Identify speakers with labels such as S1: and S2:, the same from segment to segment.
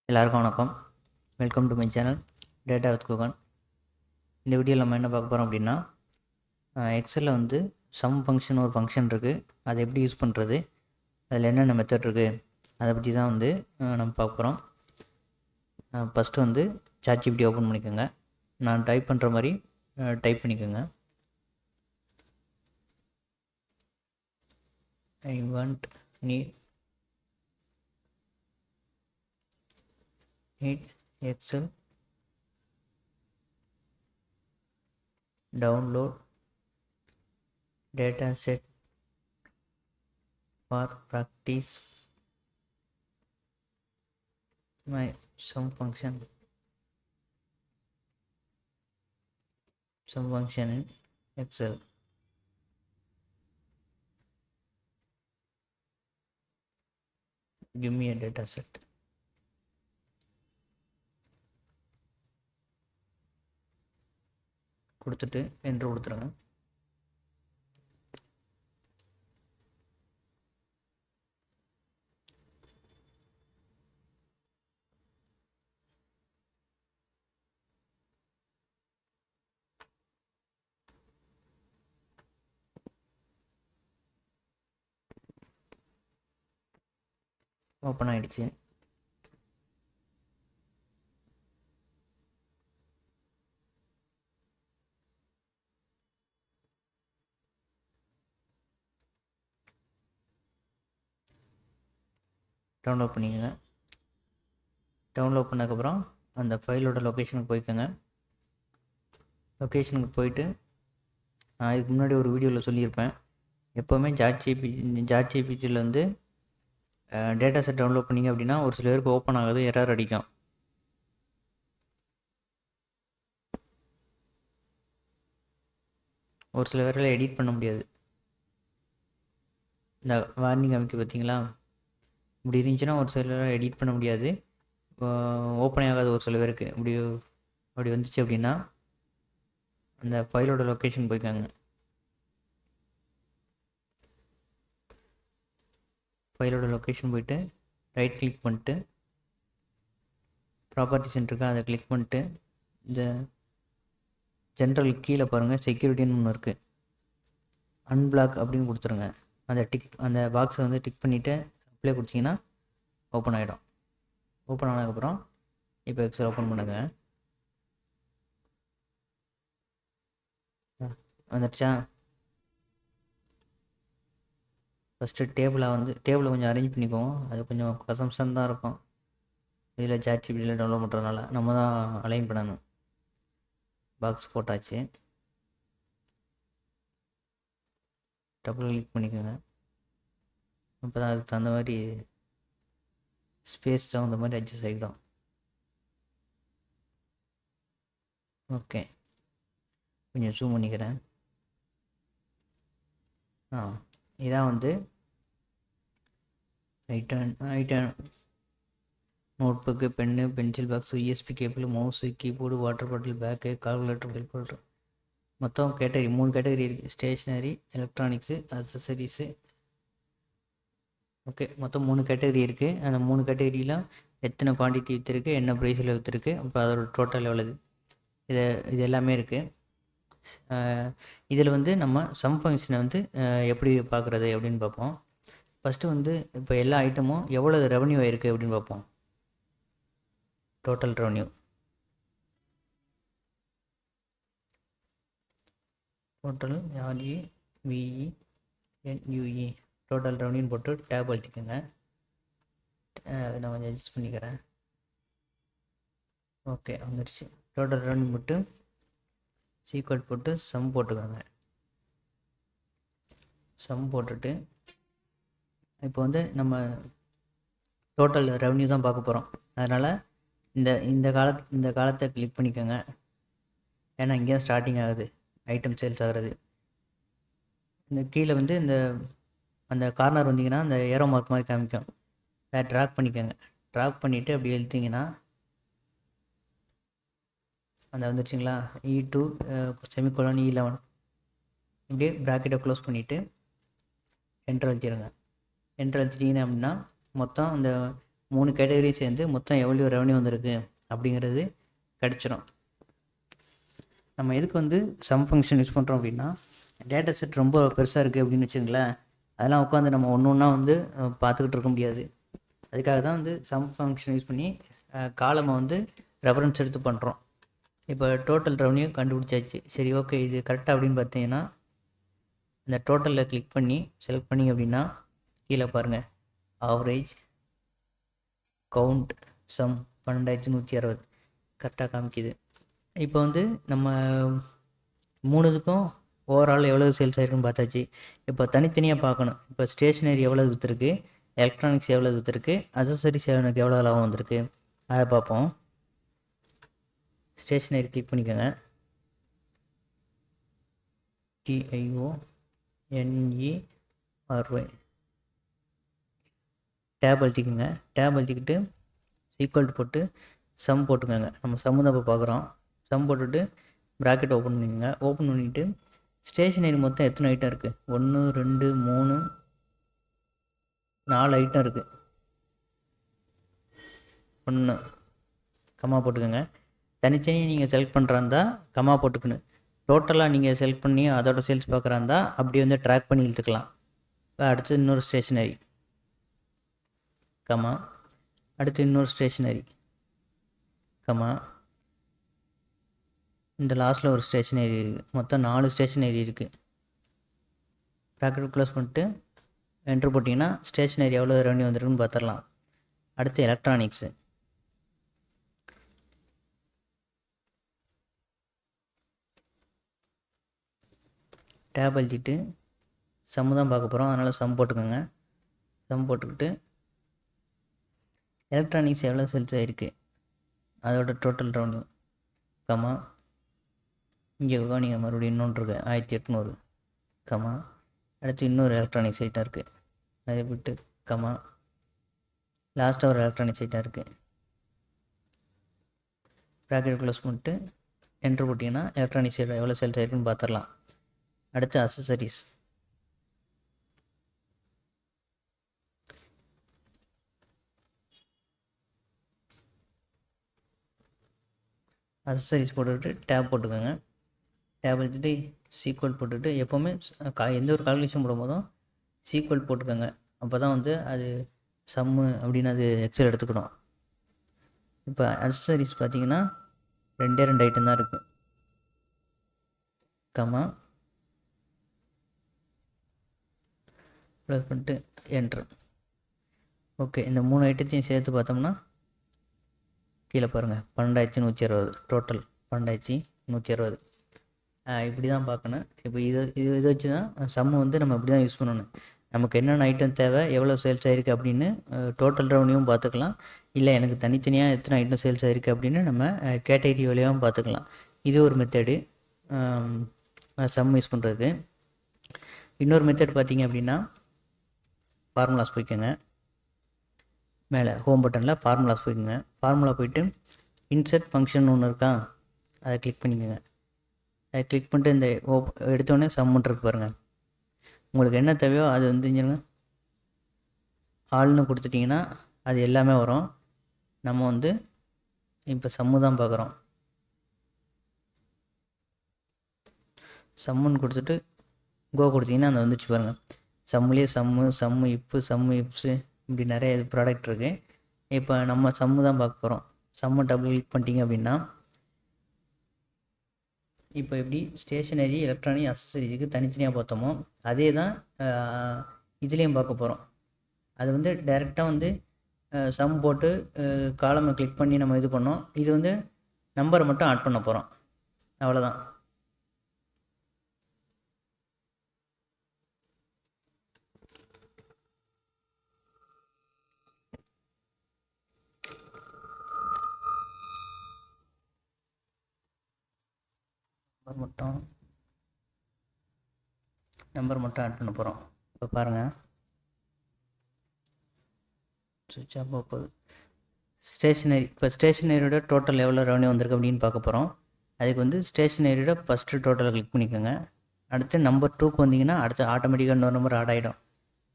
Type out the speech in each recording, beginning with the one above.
S1: எல்லாருக்கும் வணக்கம். Welcome to my channel data with Guhan. இந்த வீடியோவில் நம்ம என்ன பார்க்க போகிறோம் அப்படின்னா, எக்ஸலில் வந்து சம் ஃபங்க்ஷன் ஒரு ஃபங்க்ஷன் இருக்குது, அதை எப்படி யூஸ் பண்ணுறது, அதில் என்னென்ன மெத்தட் இருக்குது, அதை பற்றி தான் வந்து நம்ம பார்க்க போகிறோம். ஃபஸ்ட்டு வந்து ChatGPT ஓப்பன் பண்ணிக்கோங்க. நான் டைப் பண்ணுற மாதிரி டைப் பண்ணிக்கோங்க. I want need Excel download data set for practice my some function in Excel. Give me a data set. கொடுத்துட்டு என்ட்ரு கொடுத்துருங்க. ஓப்பன் ஆகிடுச்சு. டவுன்லோட் பண்ணிக்கோங்க. டவுன்லோட் பண்ணதுக்கப்புறம் அந்த ஃபைலோட லொக்கேஷனுக்கு போய்க்கோங்க. லொக்கேஷனுக்கு போயிட்டு நான் இதுக்கு முன்னாடி ஒரு வீடியோவில் சொல்லியிருப்பேன், எப்போவுமே ChatGPTயில் வந்து டேட்டா செட் டவுன்லோட் பண்ணிங்க அப்படின்னா ஒரு சில பேருக்கு ஓப்பன் ஆகாது, எரர் அடிக்கும். ஒரு சில பேரில் எடிட் பண்ண முடியாது. இந்த வார்னிங் அமைக்க பார்த்தீங்களா, இப்படி இருந்துச்சுன்னா ஒரு சில எடிட் பண்ண முடியாது, ஓப்பனே ஆகாது ஒரு சில பேருக்கு. அப்படி வந்துச்சு அப்படின்னா அந்த ஃபைலோட லொக்கேஷன் போய்க்காங்க. ஃபைலோட லொக்கேஷன் போயிட்டு ரைட் கிளிக் பண்ணிட்டு ப்ராப்பர்ட்டி சென்டருக்கு அதை கிளிக் பண்ணிட்டு இந்த ஜென்ரல் கீழே பாருங்கள், செக்யூரிட்டின்னு ஒன்று இருக்குது, அன்பிளாக் அப்படின்னு கொடுத்துருங்க. அந்த பாக்ஸை வந்து டிக் பண்ணிவிட்டு அப்ளை கொடுத்தீங்கன்னா ஓப்பன் ஆகிடும். ஓப்பன் ஆனதுக்கப்புறம் இப்போ எக்ஸல் ஓப்பன் பண்ணுங்க. வந்துடுச்சா? ஃபஸ்ட்டு டேபிளை கொஞ்சம் அரேஞ்ச் பண்ணிக்குவோம். அது கொஞ்சம் கசம்சன் தான் இருக்கும். இதில் ChatGPTயில் டவுன்லோட் பண்ணுறதுனால நம்ம தான் அலைன் பண்ணணும். பாக்ஸ் போட்டாச்சு. டபுள் கிளிக் பண்ணிக்கோங்க. அப்போ தான் அதுக்கு தகுந்த மாதிரி ஸ்பேஸ் தகுந்த மாதிரி அட்ஜஸ்ட் ஆகிடும். ஓகே, கொஞ்சம் ஜூம் பண்ணிக்கிறேன். இதான் வந்து item notebook, pen, pencil box, USB cable, mouse, keyboard, water bottle, bag, calculator, helper, மொத்தம் கேட்டகரி 3 கேட்டகரி இருக்குது. Stationery, electronics, accessories. ஓகே, மொத்தம் 3 கேட்டகரி இருக்குது. அந்த 3 கேட்டகரியில் எத்தனை குவான்டிட்டி விற்றுருக்கு, என்ன ப்ரைஸில் விற்றுருக்கு, அப்போ அதோட டோட்டல் எவ்வளவு, இது எல்லாமே இருக்குது. இதில் வந்து நம்ம சம் ஃபங்க்ஷனை வந்து எப்படி பார்க்குறது அப்படின்னு பார்ப்போம். ஃபஸ்ட்டு வந்து இப்போ எல்லா ஐட்டமும் எவ்வளோ ரெவன்யூ ஆயிருக்கு அப்படின்னு பார்ப்போம். Total revenue, total REVENUE total ரெவன்யூன்னு போட்டு டேப் அழுத்திக்கோங்க. அதை நான் கொஞ்சம் அட்ஜஸ்ட் பண்ணிக்கிறேன். ஓகே, வந்துடுச்சு. டோட்டல் ரெவன்யூ போட்டு சீக்வல் போட்டு சம் போட்டுக்கோங்க. சம் போட்டுட்டு இப்போ வந்து நம்ம டோட்டல் ரெவன்யூ தான் பார்க்க போகிறோம். அதனால் இந்த காலத்தை கிளிக் பண்ணிக்கோங்க. ஏன்னா இங்கே ஸ்டார்டிங் ஆகுது ஐட்டம் சேல்ஸ் ஆகிறது. இந்த கீழே வந்து அந்த கார்னர் வந்தீங்கன்னா அந்த ஏரோ மார்க் மாதிரி காமிக்கும், அதை ட்ராக் பண்ணிக்கோங்க. ட்ராக் பண்ணிவிட்டு அப்படி எழுத்திங்கன்னா அந்த வந்துடுச்சிங்களா, E2 செமிகோலன் E11 இப்படியே ப்ராக்கெட்டை க்ளோஸ் பண்ணிவிட்டு என்ட்ரு அழுத்திடுங்க. என்ட்ரு அழுத்திட்டிங்கன்னா அப்படின்னா மொத்தம் அந்த 3 கேட்டகரியும் சேர்ந்து மொத்தம் எவ்வளோ ரெவன்யூ வந்திருக்கு அப்படிங்கிறது கிடச்சிரும். நம்ம எதுக்கு வந்து சம் ஃபங்க்ஷன் யூஸ் பண்ணுறோம் அப்படின்னா, டேட்டா செட் ரொம்ப பெருசாக இருக்குது அப்படின்னு வச்சுங்களேன், அதெல்லாம் உட்காந்து நம்ம ஒன்று ஒன்றா வந்து பார்த்துக்கிட்டு இருக்க முடியாது. அதுக்காக தான் வந்து சம் ஃபங்க்ஷன் யூஸ் பண்ணி காலமை வந்து ரெஃபரன்ஸ் எடுத்து பண்ணுறோம். இப்போ டோட்டல் ரெவன்யூ கண்டுபிடிச்சாச்சு. சரி, ஓகே, இது கரெக்டாக அப்படின்னு பார்த்தீங்கன்னா இந்த டோட்டலில் கிளிக் பண்ணி செலக்ட் பண்ணிங்க அப்படின்னா கீழே பாருங்கள், ஆவரேஜ், கவுண்ட், சம் 12,160 கரெக்டாக காமிக்குது. இப்போ வந்து நம்ம 3க்கும் ஓவரால் எவ்வளோ சேல்ஸ் ஆகிருக்குன்னு பார்த்தாச்சு. இப்போ தனித்தனியாக பார்க்கணும். இப்போ ஸ்டேஷ்னரி எவ்வளோ விற்றுருக்கு, எலக்ட்ரானிக்ஸ் எவ்வளோ விற்றுருக்கு, அசசரிஸ் எனக்கு எவ்வளோ லாபம் வந்திருக்கு அதை பார்ப்போம். ஸ்டேஷ்னரி கிளிக் பண்ணிக்கோங்க. TIONERY டேப் அழுத்திக்கோங்க. டேப் அழுத்திக்கிட்டு ஈக்குவல் போட்டு சம் போட்டுக்கோங்க. நம்ம சம் தான் இப்போ பார்க்குறோம். சம் போட்டுட்டு ப்ராக்கெட் ஓப்பன் பண்ணிக்கோங்க. ஓப்பன் பண்ணிவிட்டு ஸ்டேஷ்னரி மொத்தம் எத்தனை ஐட்டம் இருக்குது? 1 2 3 4 ஐட்டம் இருக்குது. 1 கம்மா போட்டுக்கோங்க. தனித்தனியாக நீங்கள் செலக்ட் பண்ணுறாந்தா கம்மா போட்டுக்கணும். டோட்டலாக நீங்கள் செலக்ட் பண்ணி அதோட சேல்ஸ் பார்க்குறாந்தா அப்படி வந்து ட்ராக் பண்ணி இழுத்துக்கலாம். அடுத்து இன்னொரு ஸ்டேஷ்னரி கம்மா, அடுத்து இன்னொரு ஸ்டேஷ்னரி கம்மா, இந்த லாஸ்ட்டில் ஒரு ஸ்டேஷ்னரி இருக்குது. மொத்தம் 4 ஸ்டேஷ்னரி இருக்குது. ப்ராக்கெட் க்ளோஸ் பண்ணிட்டு என்ட்ரு போட்டிங்கன்னா ஸ்டேஷ்னரி எவ்வளோ ரெவன்யூ வந்துருக்குன்னு பார்த்துடலாம். அடுத்து எலக்ட்ரானிக்ஸு. டேப் அழுத்திட்டு சம்மு தான் பார்க்க போகிறோம், அதனால் சம் போட்டுக்கோங்க. சம் போட்டுக்கிட்டு எலக்ட்ரானிக்ஸ் எவ்வளோ சேல்ஸ் ஆகிருக்கு அதோட டோட்டல் ரெவன்யூ கம்மா, இங்கே நீங்கள் மறுபடியும் இன்னொன்று இருக்குது 1800 கம்மா, அடுத்து இன்னொரு எலக்ட்ரானிக்ஸ் ஐட்டம் இருக்குது அதை விட்டு கம்மா, லாஸ்ட்டாக ஒரு எலக்ட்ரானிக்ஸ் ஐட்டம் இருக்குது. ப்ராக்கெட் க்ளோஸ் பண்ணிட்டு என்ட்ரு போட்டிங்கன்னா எலக்ட்ரானிக்ஸ் எவ்வளோ சேல்ஸ் ஆகிருக்குன்னு பார்த்துடலாம். அடுத்து அசசரிஸ். அசசரிஸ் போட்டுக்கிட்டு டேப் போட்டுக்கோங்க. டேப் எடுத்துகிட்டு சீக்வல் போட்டுட்டு எப்போவுமே எந்த ஒரு கால்குலேஷன் போடும்போதும் சீக்வல் போட்டுக்கோங்க. அப்போ தான் வந்து அது சம்மு அப்படின்னு அது எக்ஸல் எடுத்துக்கணும். இப்போ அசசரிஸ் பார்த்தீங்கன்னா 2 ஐட்டம் தான் இருக்குது. கம்மா ப்ளஸ் பண்ணிட்டு என்ட்ரு. ஓகே, இந்த 3 ஐட்டத்தையும் சேர்த்து பார்த்தோம்னா கீழே பாருங்கள் 12,160 டோட்டல் 12,160. இப்படி தான் பார்க்கணும். இப்போ இதை வச்சு தான் சம்மு வந்து நம்ம இப்படி தான் யூஸ் பண்ணணும். நமக்கு என்னென்ன ஐட்டம் தேவை, எவ்வளோ சேல்ஸ் ஆகிருக்கு அப்படின்னு டோட்டல் ரெவன்யூவும் பார்த்துக்கலாம். இல்லை எனக்கு தனித்தனியாக எத்தனை ஐட்டம் சேல்ஸ் ஆகிருக்கு அப்படின்னு நம்ம கேட்டகரி வழியாகவும் பார்த்துக்கலாம். இது ஒரு மெத்தடு சம் யூஸ் பண்ணுறதுக்கு. இன்னொரு மெத்தட் பார்த்திங்க அப்படின்னா ஃபார்முலாஸ் போய்க்கோங்க. மேலே ஹோம் பட்டனில் ஃபார்முலாஸ் போய்க்கோங்க. ஃபார்முலா போய்ட்டு இன்சர்ட் ஃபங்க்ஷன் ஒன்று இருக்கா, அதை கிளிக் பண்ணிக்கோங்க. அதை கிளிக் பண்ணிட்டு இந்த எடுத்தோடனே சம்முன்னு இருக்கு பாருங்கள். உங்களுக்கு என்ன தேவையோ அது வந்து ஆள்னு கொடுத்துட்டிங்கன்னா அது எல்லாமே வரும். நம்ம வந்து இப்போ சம்மு தான் பார்க்குறோம். சம்முன்னு கொடுத்துட்டு கோ கொடுத்தீங்கன்னா அந்த வந்துச்சு பாருங்கள். சம்முலேயே சம்மு இப்ஸு இப்படி நிறைய இது ப்ராடக்ட் இருக்குது. இப்போ நம்ம சம்மு தான் பார்க்க போகிறோம். சம்மு டபுள் கிளிக் பண்ணிட்டீங்க அப்படின்னா இப்போ எப்படி ஸ்டேஷ்னரி, எலக்ட்ரானிக், அசசரிஸுக்கு தனித்தனியாக பார்த்தோமோ அதே தான் இதுலேயும் பார்க்க போகிறோம். அது வந்து டைரெக்டாக வந்து சம் போட்டு காலமை கிளிக் பண்ணி நம்ம இது பண்ணோம். இது வந்து நம்பரை மட்டும் ஆட் பண்ண போகிறோம், அவ்வளோதான். நம்பர் மட்டும் ஆட் பண்ண போகிறோம். இப்போ பாருங்கள், சுவிட்ச் ஆஃப் போகுது. ஸ்டேஷ்னரி, இப்போ ஸ்டேஷ்னரியோட டோட்டல் எவ்வளோ ரெவன்யூ வந்திருக்கு அப்படின்னு பார்க்க போகிறோம். அதுக்கு வந்து ஸ்டேஷ்னரியோட ஃபஸ்ட்டு டோட்டலை கிளிக் பண்ணிக்கோங்க. அடுத்து நம்பர் 2க்கு வந்தீங்கன்னா அடுத்து ஆட்டோமேட்டிக்காக இன்னொரு நம்பர் ஆட் ஆகிடும்.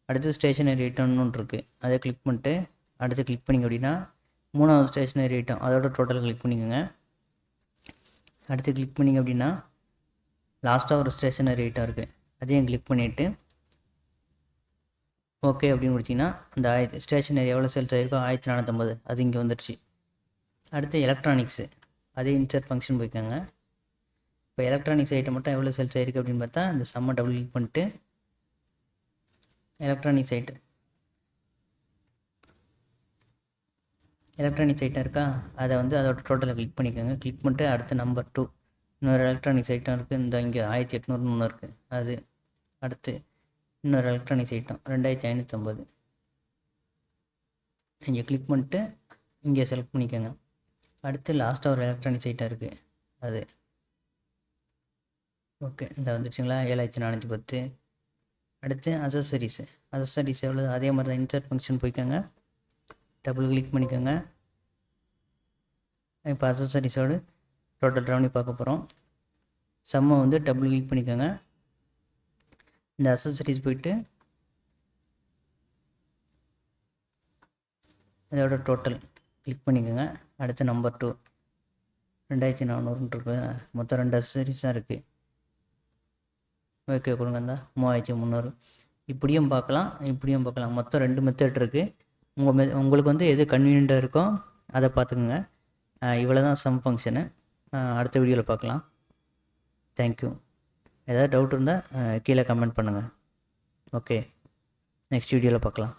S1: அடுத்து ஸ்டேஷ்னரி ஐட்டம்னு இருக்குது, அதை கிளிக் பண்ணிட்டு அடுத்து கிளிக் பண்ணிங்க அப்படின்னா 3வது ஸ்டேஷ்னரி ஐட்டம் அதோட டோட்டல் கிளிக் பண்ணிக்கோங்க. அடுத்து கிளிக் பண்ணிங்க அப்படின்னா லாஸ்ட்டாக ஒரு ஸ்டேஷ்னரி ஐட்டம் இருக்குது, அதையும் கிளிக் பண்ணிவிட்டு ஓகே அப்படின்னு முடிச்சிங்கன்னா அந்த ஸ்டேஷ்னரி எவ்வளோ சேல்ஸ் ஆகிருக்கோ 1450 அது இங்கே வந்துடுச்சு. அடுத்து எலக்ட்ரானிக்ஸு அதே இன்சர்ட் ஃபங்க்ஷன் போய்க்காங்க. இப்போ எலக்ட்ரானிக்ஸ் ஐட்டம் மட்டும் எவ்வளோ சேல்ஸ் ஆகிருக்கு அப்படின்னு பார்த்தா இந்த சம்மை டபுள் கிளிக் பண்ணிட்டு எலக்ட்ரானிக்ஸ் ஐட்டம் இருக்கா, அதை வந்து அதோட டோட்டலை கிளிக் பண்ணிக்கோங்க. கிளிக் பண்ணிட்டு அடுத்து நம்பர் 2 இன்னொரு எலக்ட்ரானிக்ஸ் ஐட்டம் இருக்குது, இந்த இங்கே 1800 ஒன்று இருக்குது அது. அடுத்து இன்னொரு எலக்ட்ரானிக்ஸ் ஐட்டம் 2550 இங்கே கிளிக் பண்ணிட்டு இங்கே செலக்ட் பண்ணிக்கோங்க. அடுத்து லாஸ்ட்டாக ஒரு எலக்ட்ரானிக்ஸ் ஐட்டம் இருக்குது அது. ஓகே இந்த வந்துடுச்சுங்களா 7410. அடுத்து அசசரிஸ் எவ்வளோ, அதே மாதிரி தான் இன்சர்ட் ஃபங்க்ஷன் போய்க்கோங்க, டபுள் கிளிக் பண்ணிக்கோங்க. இப்போ அசசரிஸோடு டோட்டல் ரெவன்யூ பார்க்க போகிறோம். சம்மை வந்து டபுள் கிளிக் பண்ணிக்கோங்க. இந்த அசசரிஸ் போயிட்டு இதோட டோட்டல் கிளிக் பண்ணிக்கோங்க. அடுத்து நம்பர் 2 2400 இருக்குது, மொத்தம் 2 அசசரிஸ் தான் இருக்குது. ஓகே கொடுங்க, இந்த 3300. இப்படியும் பார்க்கலாம் இப்படியும் பார்க்கலாம், மொத்தம் 2 மெத்தட் இருக்குது. உங்களுக்கு வந்து எது கன்வீனியண்ட்டாக இருக்கோ அதை பார்த்துக்குங்க. இவ்வளோ தான் சம் ஃபங்க்ஷனு. அடுத்த வீடியோவில் பார்க்கலாம். தேங்க்யூ. ஏதாவது டவுட் இருந்தால் கீழே கமெண்ட் பண்ணுங்கள். ஓகே நெக்ஸ்ட் வீடியோவில் பார்க்கலாம்.